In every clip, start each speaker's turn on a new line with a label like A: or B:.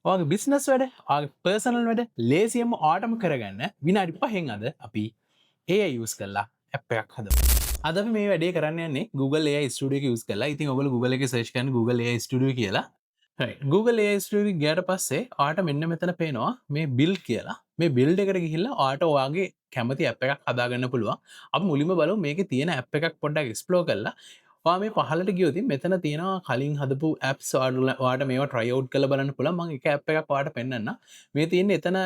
A: ඔයාගේ බිස්නස් වැඩ, ඔයාගේ පර්සනල් වැඩ ලේසියෙන්ම ඔයාටම කරගන්න විනාඩි 5න් අද අපි AI යූස් කරලා ඇප් එකක් හදමු. අද අපි මේ වැඩේ කරන්න යන්නේ Google AI Studio එක යූස් කරලා. ඉතින් ඔයගොල්ලෝ Google එකේ සර්ච් කරන්න Google AI Studio කියලා. right. Google AI Studio ගියාට පස්සේ ඔයාට මෙන්න මෙතන පේනවා මේ build කියලා. මේ build එකට ගිහිල්ලා ඔයාට ඔයාගේ කැමති ඇප් එකක් හදාගන්න පුළුවන්. අපි මුලින්ම බලමු මේකේ තියෙන ඇප් එකක් පොඩ්ඩක් එක්ස්ප්ලෝර් කරලා. ඔයා මේ පහළට ගියොත් මෙතන තියෙනවා කලින් හදපු ඇප්ස් ඔයාට මේවා try out කරලා බලන්න පුළුවන්. මම එක ඇප් එකක් ඔයාට පෙන්නන්නම්. මේ තියෙන්නේ එතන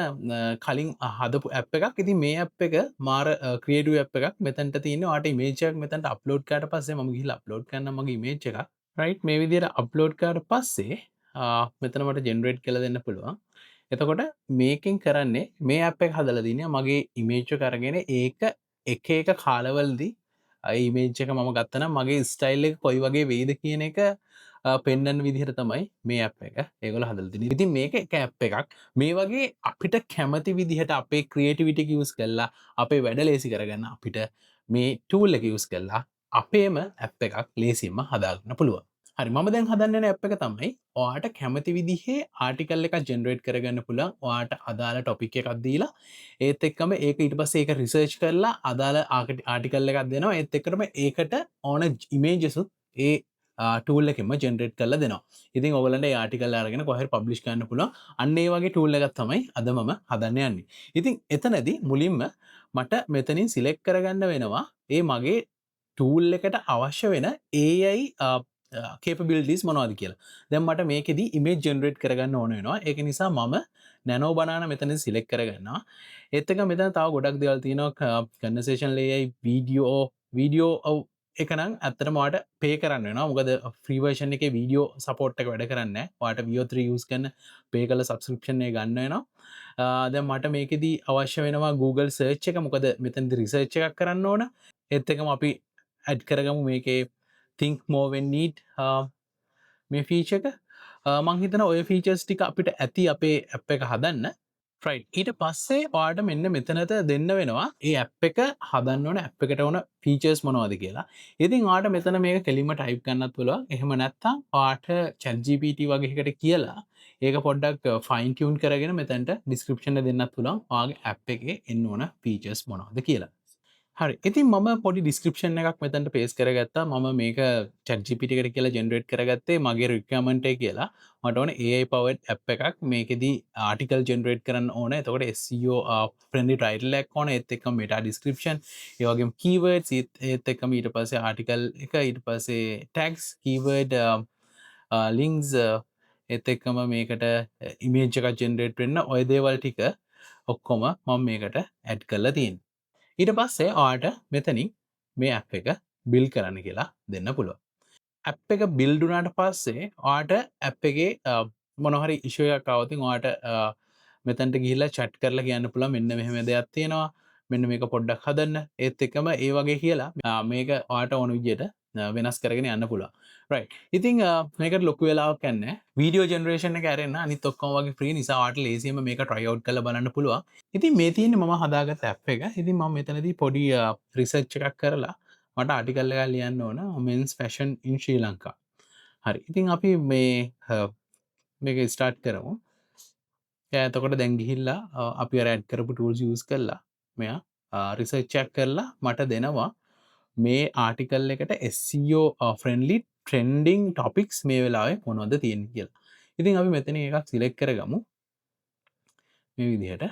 A: කලින් හදපු ඇප් එකක්. ඉතින් මේ ඇප් එක මාර ක්‍රියේටිව් ඇප් එකක්. මෙතනට තියෙන්නේ ඔයාට ඉමේජ් එකක් මෙතනට අප්ලෝඩ් කරාට පස්සේ මම ගිහිල්ලා අප්ලෝඩ් කරන්නම් මගේ ඉමේජ් එක. right මේ විදිහට අප්ලෝඩ් කරාට පස්සේ මෙතන මට ජෙනරේට් කරලා දෙන්න පුළුවන්. එතකොට මේකෙන් කරන්නේ මේ ඇප් එක හදලා දින්නේ මගේ ඉමේජ් එක අරගෙන ඒක එක එක කාලවලදී ඉමේජ් එක මම ගත්තනම් මගේ ස්ටයිල් එක කොයි වගේ වෙයිද කියන එක පෙන්වන්න විදිහට තමයි මේ ඇප් එක ඒගොල්ලෝ හදලා තින්නේ. ඉතින් මේක එක ඇප් එකක්. මේ වගේ අපිට කැමති විදිහට අපේ ක්‍රියේටිවිටි එක යූස් කරලා අපේ වැඩ ලේසි කරගන්න අපිට මේ ටූල් එක යූස් කරලා අපේම ඇප් එකක් ලේසියෙන්ම හදාගන්න පුළුවන්. හරි මම දැන් හදන්න යන ඇප් එක තමයි ඔයාට කැමති විදිහේ ආටිකල් එකක් ජෙනරේට් කරගන්න පුළුවන්. ඔයාට අදාළ ටොපික් එකක් දීලා ඒත් එක්කම ඒක ඊට පස්සේ ඒක රිසර්ච් කරලා අදාළ ආටිකල් එකක් දෙනවා. ඒත් එක්කම ඒකට ඕන ඉමේජස්ුත් ඒ ටූල් එකෙන්ම ජෙනරේට් කරලා දෙනවා. ඉතින් ඔයගලන්ට ඒ ආටිකල් අරගෙන කොහේ පබ්ලිෂ් කරන්න පුළුවන්. අන්න ඒ වගේ ටූල් එකක් තමයි අද මම හදන්න යන්නේ. ඉතින් එතනදී මුලින්ම මට මෙතනින් සිලෙක්ට් කරගන්න වෙනවා ඒ මගේ ටූල් එකට අවශ්‍ය වෙන AI capabilities මොනවද කියලා. දැන් මට මේකෙදි image generate කරගන්න ඕන වෙනවා. ඒක නිසා මම nano banana මෙතන select කරගන්නවා. ඒත් එක මෙතන තව ගොඩක් දේවල් තියෙනවා conversational AI video එක නම් ඇත්තටම ඔයාලට pay කරන්න වෙනවා. මොකද free version එකේ video support එක වැඩ කරන්නේ නැහැ. ඔයාලට VO3 use කරන pay කළ subscription එක ගන්න වෙනවා. දැන් මට මේකෙදි අවශ්‍ය වෙනවා Google search එක. මොකද මෙතනදි research එකක් කරන්න ඕන. ඒත් එකම අපි add කරගමු මේකේ think more when need මේ ෆීචර් එක මං හිතනවා ඔය ෆීචර්ස් ටික අපිට ඇති අපේ ඇප් එක හදන්න right ඊට පස්සේ ඔයාලට මෙන්න මෙතනට දෙන්න වෙනවා ඒ ඇප් එක හදන්න ඕන ඇප් එකට ඕන ෆීචර්ස් මොනවද කියලා. ඉතින් ඔයාලට මෙතන මේක කෙලින්ම ටයිප් කරන්නත් පුළුවන්. එහෙම නැත්නම් ඔයාලට ChatGPT වගේ එකකට කියලා ඒක පොඩ්ඩක් ෆයින් ටියුන් කරගෙන මෙතනට ඩිස්ක්‍රිප්ෂන් එක දෙන්නත් පුළුවන්. ඔයාගේ ඇප් එකේ එන්න ඕන ෆීචර්ස් මොනවද කියලා. හරි ඉතින් මම පොඩි ඩිස්ක්‍රිප්ෂන් එකක් මෙතැන්ට පේස් කරගත්තා. මම මේක ChatGPT එකට කියලා ජෙනරේට් කරගත්තේ මගේ රික්වයර්මන්ට් එක කියලා. මට ඕන AI powered app එකක්. මේකෙදි ආටිකල් ජෙනරේට් කරන්න ඕන. එතකොට SEO friendly title එකක් ඕන. ඒත් එක්කම meta description, ඒ වගේම keywords, ඒත් එක්කම ඊට පස්සේ ආටිකල් එක, ඊට පස්සේ tags, keyword, links, ඒත් එක්කම මේකට image එකක් ජෙනරේට් වෙන්න ඔය දේවල් ටික ඔක්කොම මම මේකට ඇඩ් කරලා තියෙනවා. ඊට පස්සේ ඔයාට මෙතනින් මේ ඇප් එක බිල්ඩ් කරන්න කියලා දෙන්න පුළුවන්. ඇප් එක බිල්ඩ් වුණාට පස්සේ ඔයාට ඇප් එකේ මොන හරි ඉෂුව එකක් ආවොත් ඔයාට මෙතනට ගිහිල්ලා chat කරලා කියන්න පුළුවන් මෙන්න මෙහෙම දෙයක් තියෙනවා. මෙන්න මේක පොඩ්ඩක් හදන්න. ඒත් එක්කම ඒ වගේ කියලා මේක ඔයාට ඕන විදියට වෙනස් කරගෙන යන්න පුළුවන්. right. ඉතින් මේකට ලොකු වෙලාවක් යන්නේ නැහැ. වීඩියෝ ජෙනරේෂන් එක ඇරෙන්න අනිත් ඔක්කොම වගේ ෆ්‍රී නිසා ඔයාට ලේසියෙන්ම මේක try out කරලා බලන්න පුළුවන්. ඉතින් මේ තියෙන්නේ මම හදාගත්ත ඇප් එක. ඉතින් මම මෙතනදී පොඩි රිසර්ච් එකක් කරලා මට ආටිකල් එකක් ලියන්න ඕන men's fashion in Sri Lanka. හරි. ඉතින් අපි මේක ස්ටාර්ට් කරමු. එතකොට දැන් ගිහිල්ලා අපි අර ඇඩ් කරපු tools use කරලා මෙයා රිසර්ච් එකක් කරලා මට දෙනවා මේ ආටිකල් එකට SEO friendly trending topics මේ වෙලාවේ මොනවද තියෙන්නේ කියලා. ඉතින් අපි මෙතන එකක් සිලෙක්ට් කරගමු. මේ විදිහට.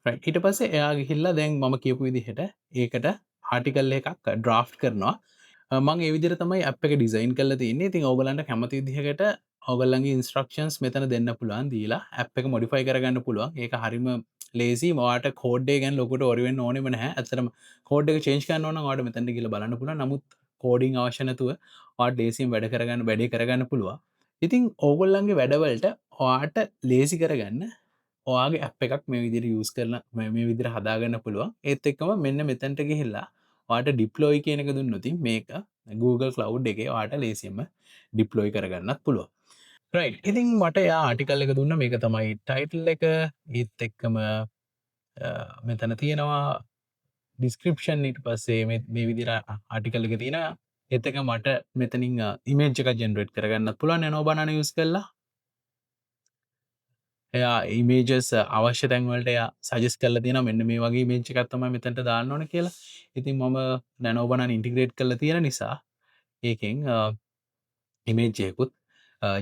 A: right. ඊට පස්සේ එයා ගිහිල්ලා දැන් මම කියපු විදිහට ඒකට ආටිකල් එකක් ඩ්‍රාෆ්ට් කරනවා. මම ඒ විදිහට තමයි ඇප් එක ඩිසයින් කරලා තියෙන්නේ. ඉතින් ඕගලන්ට කැමති විදිහකට ඕගලන්ගේ ඉන්ස්ට්‍රක්ෂන්ස් මෙතන දෙන්න පුළුවන් දීලා ඇප් එක මොඩිෆයි කරගන්න පුළුවන්. ඒක හරිම ලේසි. ඔයාට කෝඩ් එක ගැන ලොකුට ඔරි වෙන්න ඕනෙම නැහැ. ඇත්තටම කෝඩ් එක චේන්ජ් කරන්න ඕන නම් ඔයාට මෙතනට ගිහලා බලන්න පුළුවන්. නමුත් කෝඩින් අවශ්‍ය නැතුව ඔයාට ලේසියෙන් වැඩේ කරගන්න පුළුවන්. ඉතින් ඕගොල්ලන්ගේ වැඩවලට ඔයාට ලේසි කරගන්න ඔයාගේ ඇප් එකක් මේ විදිහට යූස් කරලා මේ විදිහට හදාගන්න පුළුවන්. ඒත් එක්කම මෙන්න මෙතනට ගිහිල්ලා ඔයාට ඩිප්ලොයි කියන එක දුන්නොත් මේක Google Cloud එකේ ඔයාට ලේසියෙන්ම ඩිප්ලොයි කරගන්නත් පුළුවන්. right. ඉතින් මට එයා ආටිකල් එක දුන්න මේක තමයි ටයිටල් එක. ඒත් එක්කම මෙතන තියෙනවා ඩිස්ක්‍රිප්ෂන්. ඊට පස්සේ මේ විදිහට ආටිකල් එක තියෙනවා. එතක මට මෙතනින් ඉමේජ් එක ජෙනරේට් කරගන්නත් පුළුවන් නෑ නෝබානාන යුස් කරලා එයා ඉමේජස් අවශ්‍ය තැන්වලට එයා සජස් කල තින මෙන්න මේ වගේ මේච්ච එකත්තම මෙතැට දාන්න ඕන කියලා ඉතින් මම නැනෝබනන් ඉන්ටිග්‍රේට් කල තියෙන නිසා ඒකෙන් ඉමේජයකුත්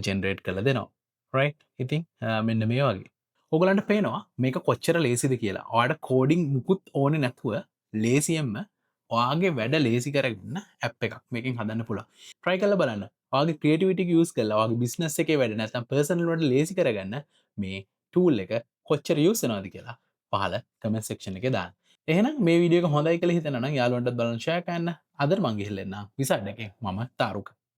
A: ජෙනරේට් කළ දෙනවා රයි් ඉතින් මෙන්න මේ වගේ ඔගලන්ට පේනවා මේක කොච්චර ලේසිද කියලා වාට කෝඩිං මුකුත් ඕන නැතුව ලේසියම්ම වාගේ වැඩ ලේසි කරගන්න ඇප් එකක් මේකින් හදන්න පුළ ට්‍රයි කල බලන්න වගේ ක්‍රේටිවිට යස් කල්ලවාගේ බිස්නස් එක වැඩ නැතම් පර්සනල්ට ලේසි කරගන්න මේ ටූල් එක කොච්චර යසනවාද කියලා පහල කමෙන් සෙක්ෂණ එක දා එහෙනම් මේ විඩියක හොඳයි කළ හිතන යාලුවන්ට බලංශයකන්න අදර මංගේහෙල්ලෙන්න්න විසාඩක මම තාරුක